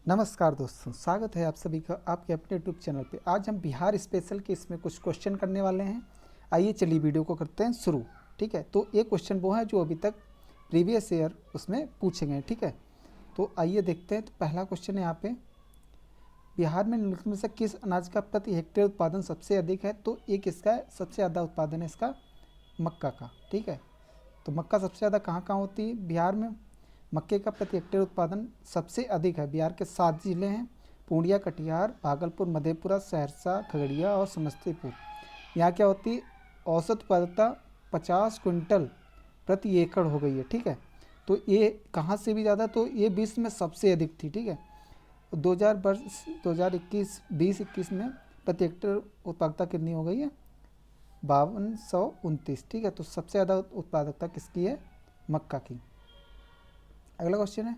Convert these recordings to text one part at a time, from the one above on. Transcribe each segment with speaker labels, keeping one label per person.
Speaker 1: नमस्कार दोस्तों, स्वागत है आप सभी का आपके अपने यूट्यूब चैनल पे। आज हम बिहार स्पेशल के इसमें कुछ क्वेश्चन करने वाले हैं। आइए चलिए वीडियो को करते हैं शुरू। ठीक है, तो एक क्वेश्चन वो है जो अभी तक प्रीवियस ईयर उसमें पूछे गए। ठीक है, तो आइए देखते हैं। तो पहला क्वेश्चन है यहाँ पे, बिहार में निम्नलिखित में से किस अनाज का प्रति हेक्टेयर उत्पादन सबसे अधिक है? तो ये किसका है? सबसे ज़्यादा उत्पादन है इसका मक्का का। ठीक है, तो मक्का सबसे ज़्यादा कहाँ कहाँ होती है? बिहार में मक्के का प्रति हेक्टेयर उत्पादन सबसे अधिक है। बिहार के 7 जिले हैं: पूर्णिया, कटिहार, भागलपुर, मधेपुरा, सहरसा, खगड़िया और समस्तीपुर। यहाँ क्या होती है? औसत उत्पादकता 50 क्विंटल प्रति एकड़ हो गई है। ठीक है, तो ये कहाँ से भी ज़्यादा? तो ये विश्व में सबसे अधिक थी। ठीक है, 2021 में प्रति हेक्टेयर उत्पादकता कितनी हो गई है? 5229। ठीक है, तो सबसे ज़्यादा उत्पादकता किसकी है? मक्का की। अगला क्वेश्चन है,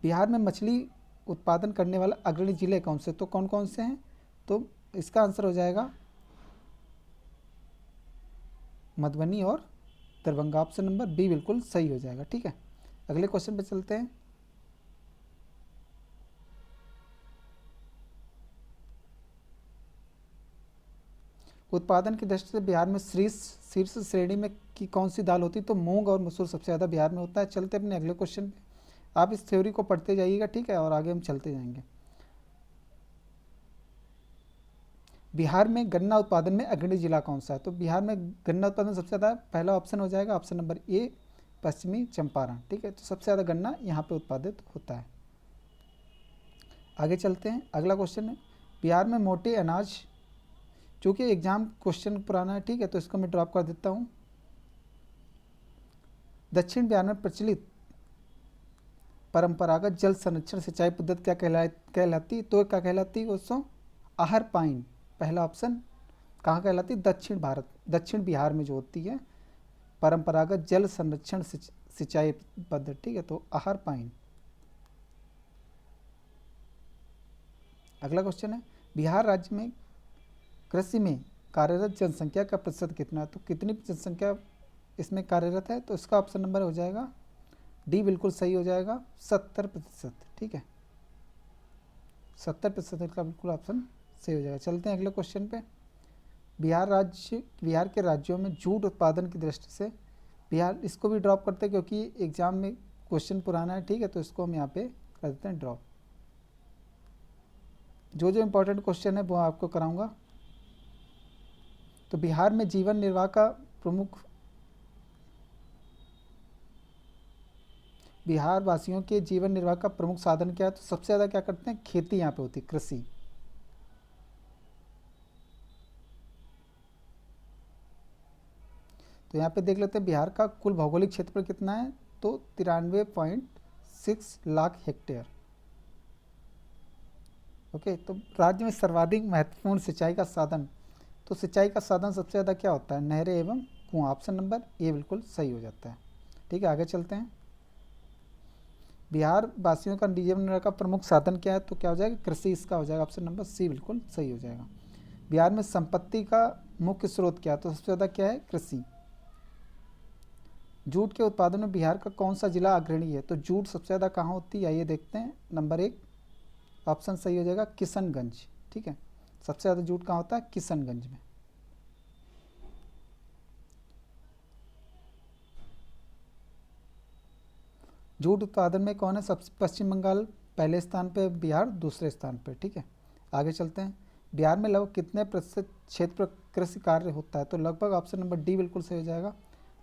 Speaker 1: बिहार में मछली उत्पादन करने वाला अग्रणी जिले कौन से? तो कौन कौन से हैं? तो इसका आंसर हो जाएगा मधुबनी और दरभंगा। ऑप्शन नंबर बी बिल्कुल सही हो जाएगा। ठीक है, अगले क्वेश्चन पे चलते हैं। उत्पादन की दृष्टि से बिहार में शीर्ष श्रेणी में की कौन सी दाल होती है? तो मूंग और मसूर सबसे ज़्यादा बिहार में होता है। चलते अपने अगले क्वेश्चन पे। आप इस थ्योरी को पढ़ते जाइएगा। ठीक है, और आगे हम चलते जाएंगे। बिहार में गन्ना उत्पादन में अग्रणी जिला कौन सा है? तो बिहार में गन्ना उत्पादन सबसे ज़्यादा पहला ऑप्शन हो जाएगा ऑप्शन नंबर ए, पश्चिमी चंपारण। ठीक है, तो सबसे ज़्यादा गन्ना यहाँ पे उत्पादित होता है। आगे चलते हैं। अगला क्वेश्चन है, बिहार में मोटे अनाज, जो कि एग्जाम क्वेश्चन पुराना है। ठीक है, तो इसको मैं ड्रॉप कर देता हूँ। दक्षिण बिहार में प्रचलित परंपरागत जल संरक्षण सिंचाई पद्धति क्या कहलाती? तो क्या कहलाती है दोस्तों? आहर पाइन। पहला ऑप्शन कहाँ कहलाती? दक्षिण बिहार में जो होती है परंपरागत जल संरक्षण सिंचाई पद्धति। ठीक है, तो आहर पाइन। अगला क्वेश्चन है, बिहार राज्य में कृषि में कार्यरत जनसंख्या का प्रतिशत कितना है? तो कितनी जनसंख्या इसमें कार्यरत है? तो इसका ऑप्शन नंबर हो जाएगा डी बिल्कुल सही हो जाएगा, 70%। ठीक है, 70% का बिल्कुल ऑप्शन सही हो जाएगा। चलते हैं अगले क्वेश्चन पे। बिहार के राज्यों में जूट उत्पादन की दृष्टि से बिहार, इसको भी ड्रॉप करते हैं क्योंकि एग्जाम में क्वेश्चन पुराना है। ठीक है, तो इसको हम यहाँ पे कर देते हैं ड्रॉप। जो जो इम्पोर्टेंट क्वेश्चन है वो आपको कराऊंगा। तो बिहार में जीवन निर्वाह का प्रमुख, बिहार वासियों के जीवन निर्वाह का प्रमुख साधन क्या है? तो सबसे ज़्यादा क्या करते हैं? खेती यहाँ पे होती है, कृषि। तो यहाँ पे देख लेते हैं बिहार का कुल भौगोलिक क्षेत्रफल कितना है? तो 93.6 लाख हेक्टेयर। ओके, तो राज्य में सर्वाधिक महत्वपूर्ण सिंचाई का साधन, तो सिंचाई का साधन सबसे ज़्यादा क्या होता है? नहरें एवं कुआं। ऑप्शन नंबर ए बिल्कुल सही हो जाता है। ठीक है, आगे चलते हैं। बिहार वासियों का जीवन निर्वाह का प्रमुख साधन क्या है? तो क्या हो जाएगा? कृषि। इसका हो जाएगा ऑप्शन नंबर सी बिल्कुल सही हो जाएगा। बिहार में संपत्ति का मुख्य स्रोत क्या है? तो सबसे ज़्यादा क्या है? कृषि। जूट के उत्पादन में बिहार का कौन सा जिला अग्रणी है? तो जूट सबसे ज़्यादा कहाँ होती है? आइए देखते हैं। नंबर 1 ऑप्शन सही हो जाएगा, किशनगंज। ठीक है, सबसे ज़्यादा जूट कहाँ होता है? किशनगंज में। जूट उत्पादन में कौन है? सबसे पश्चिम बंगाल पहले स्थान पे, बिहार दूसरे स्थान पे। ठीक है, आगे चलते हैं। बिहार में लगभग कितने प्रतिशत क्षेत्र पर कृषि कार्य होता है? तो लगभग ऑप्शन नंबर डी बिल्कुल सही हो जाएगा।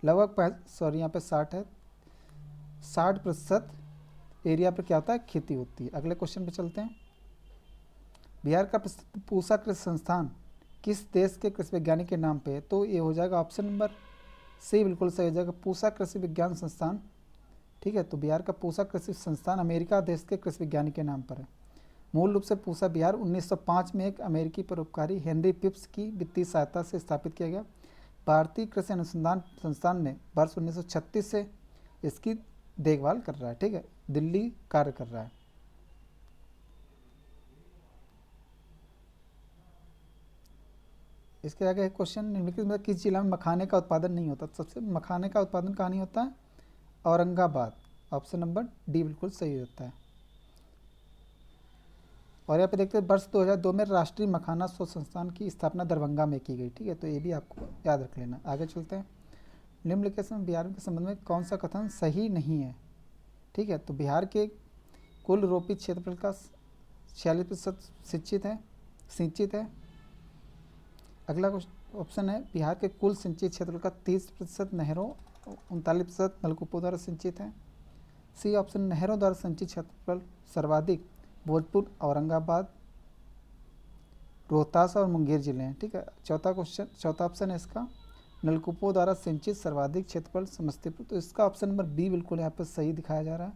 Speaker 1: लगभग सॉरी यहाँ पे 60 है, 60% एरिया पर क्या होता है? खेती होती है। अगले क्वेश्चन पे चलते हैं। बिहार का प्रसिद्ध पूसा कृषि संस्थान किस देश के कृषि वैज्ञानिक के नाम पे है? तो ये हो जाएगा ऑप्शन नंबर सी बिल्कुल सही हो जाएगा, पूसा कृषि विज्ञान संस्थान। ठीक है, तो बिहार का पूसा कृषि संस्थान अमेरिका देश के कृषि वैज्ञानिक के नाम पर है। मूल रूप से पूसा बिहार 1905 में एक अमेरिकी परोपकारी हेनरी पिप्स की वित्तीय सहायता से स्थापित किया गया। भारतीय कृषि अनुसंधान संस्थान ने वर्ष 1936 से इसकी देखभाल कर रहा है। ठीक है, दिल्ली कार्य कर रहा है। इसके आगे क्वेश्चन, निम्नलिखित में किस जिला में मखाने का उत्पादन नहीं होता? सबसे मखाने का उत्पादन कहाँ नहीं होता है? औरंगाबाद। ऑप्शन नंबर डी बिल्कुल सही होता है। और यहाँ पे देखते हैं वर्ष 2002 में राष्ट्रीय मखाना शोध संस्थान की स्थापना दरभंगा में की गई, ठीक है, तो ये भी आपको याद रख लेना। आगे चलते हैं। निम्नलिखित में बिहार के संबंध में कौन सा कथन सही नहीं है, ठीक है, तो बिहार के कुल रोपित क्षेत्रफल का 46% सिंचित है। अगला ऑप्शन है बिहार के कुल सिंचित क्षेत्रफल का 30% नहरों 39% नलकूपों द्वारा सिंचित है। सी ऑप्शन नहरों द्वारा सिंचित क्षेत्रफल सर्वाधिक भोजपुर, औरंगाबाद, रोहतास और मुंगेर जिले हैं, ठीक है। चौथा ऑप्शन है इसका नलकूपों द्वारा सिंचित सर्वाधिक क्षेत्रफल समस्तीपुर, तो इसका ऑप्शन नंबर बी बिल्कुल यहाँ पर सही दिखाया जा रहा है।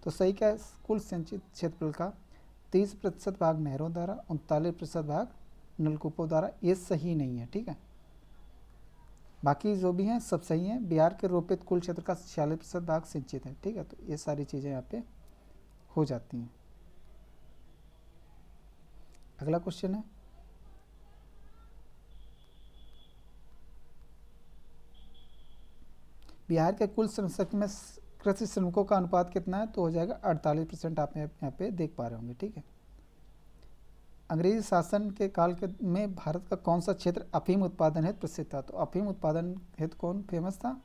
Speaker 1: तो सही क्या है, कुल सिंचित क्षेत्रफल का 30% भाग नहरों द्वारा, 39% भाग नलकूपों द्वारा, ये सही नहीं है, ठीक है। बाकी जो भी हैं सब सही हैं। बिहार के रोपित कुल क्षेत्र का 46% भाग सिंचित है, ठीक है, तो ये सारी चीज़ें यहाँ पे हो जाती हैं। अगला क्वेश्चन है बिहार के कुल श्रमिक में कृषि श्रमिकों का अनुपात कितना है, तो हो जाएगा 48%, आप यहाँ पे देख पा रहे होंगे, ठीक है। अंग्रेजी शासन के काल के में भारत का कौन सा क्षेत्र अफीम उत्पादन हेतु प्रसिद्ध था, तो अफीम उत्पादन हेतु कौन फेमस था,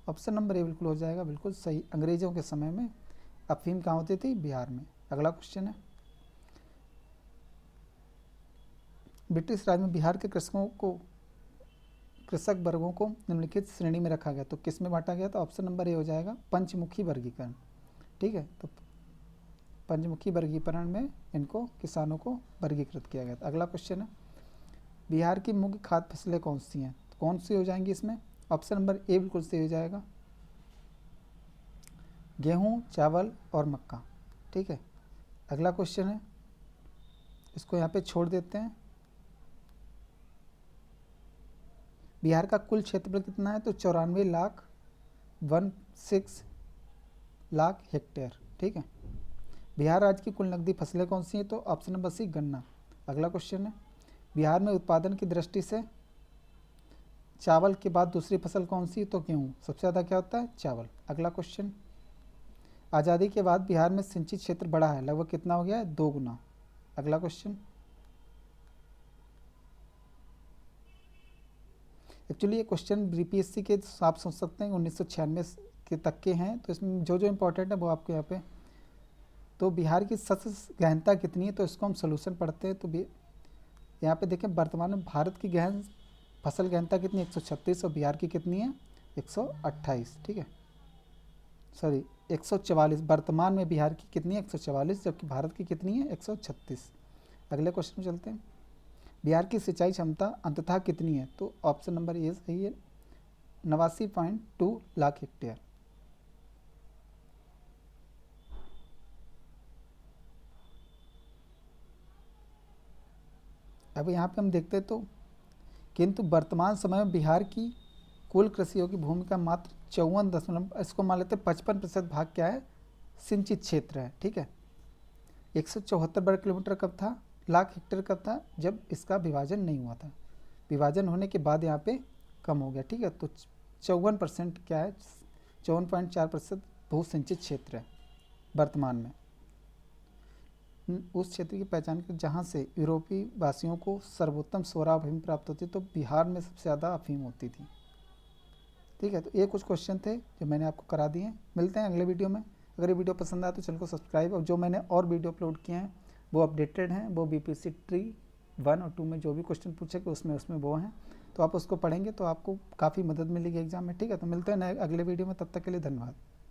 Speaker 1: ऑप्शन नंबर ए बिल्कुल हो जाएगा, बिल्कुल सही। अंग्रेजों के समय में अफीम कहाँ होती थी, बिहार में। अगला क्वेश्चन है ब्रिटिश राज में बिहार के कृषक वर्गों को निम्नलिखित श्रेणी में रखा गया, तो किस में बांटा गया, तो ऑप्शन नंबर ए हो जाएगा पंचमुखी वर्गीकरण, ठीक है, तो पंचमुखी वर्गीकरण में इनको किसानों को वर्गीकृत किया गया था। अगला क्वेश्चन है बिहार की मुख्य खाद्य फसलें कौन सी हैं, तो कौन सी हो जाएंगी इसमें, ऑप्शन नंबर ए बिल्कुल सही हो जाएगा, गेहूं, चावल और मक्का, ठीक है। अगला क्वेश्चन है, इसको यहाँ पे छोड़ देते हैं। बिहार का कुल क्षेत्रफल कितना है, तो 94,16,00,000 हेक्टेयर, ठीक है। बिहार राज्य की कुल नकदी फसलें कौन सी हैं, तो ऑप्शन नंबर सी गन्ना। अगला क्वेश्चन है बिहार में उत्पादन की दृष्टि से चावल के बाद दूसरी फसल कौन सी, तो गेहूँ। सबसे ज़्यादा क्या होता है, चावल। अगला क्वेश्चन आज़ादी के बाद बिहार में सिंचित क्षेत्र बढ़ा है, लगभग कितना हो गया है, 2 गुना। अगला क्वेश्चन एक्चुअली ये क्वेश्चन बीपीएससी के आप सोच सकते हैं 1996 के तक के हैं, तो इसमें जो जो इम्पोर्टेंट है वो आपको यहाँ पे। तो बिहार की शस्य गहनता कितनी है, तो इसको हम सोल्यूशन पढ़ते हैं, तो यहाँ पे देखें वर्तमान में भारत की फसल गहनता कितनी है, 136, और बिहार की कितनी है, 128, ठीक है, सॉरी 144। वर्तमान में बिहार की कितनी है, 144, जबकि भारत की कितनी है, 136। अगले क्वेश्चन में चलते हैं बिहार की सिंचाई क्षमता अंततः कितनी है, तो ऑप्शन नंबर ए सही है, 89.2 लाख हेक्टेयर। अब यहाँ पे हम देखते हैं तो किंतु वर्तमान समय में बिहार की कुल कृषियों की भूमि का मात्र 54 इसको मान लेते हैं 55% भाग क्या है, सिंचित क्षेत्र है, ठीक है। 174 वर्ग किलोमीटर कब था, लाख हेक्टेयर कब था, जब इसका विभाजन नहीं हुआ था। विभाजन होने के बाद यहाँ पे कम हो गया, ठीक है। तो 54% क्या है, 54.4% भू सिंचित क्षेत्र है वर्तमान में। उस क्षेत्र की पहचान कर जहाँ से यूरोपीय वासियों को सर्वोत्तम सोरा अफीम प्राप्त होती, तो बिहार में सबसे ज़्यादा अफीम होती थी, ठीक है। तो ये कुछ क्वेश्चन थे जो मैंने आपको करा दिए हैं। मिलते हैं अगले वीडियो में। अगर ये वीडियो पसंद आया तो चैनल को सब्सक्राइब, और जो मैंने और वीडियो अपलोड किए हैं वो अपडेटेड हैं, वो बीपीएससी ट्री 1 और 2 में जो भी क्वेश्चन पूछे उसमें वो हैं, तो आप उसको पढ़ेंगे तो आपको काफ़ी मदद मिलेगी एग्जाम में, ठीक है। तो मिलते हैं नए अगले वीडियो में, तब तक के लिए धन्यवाद।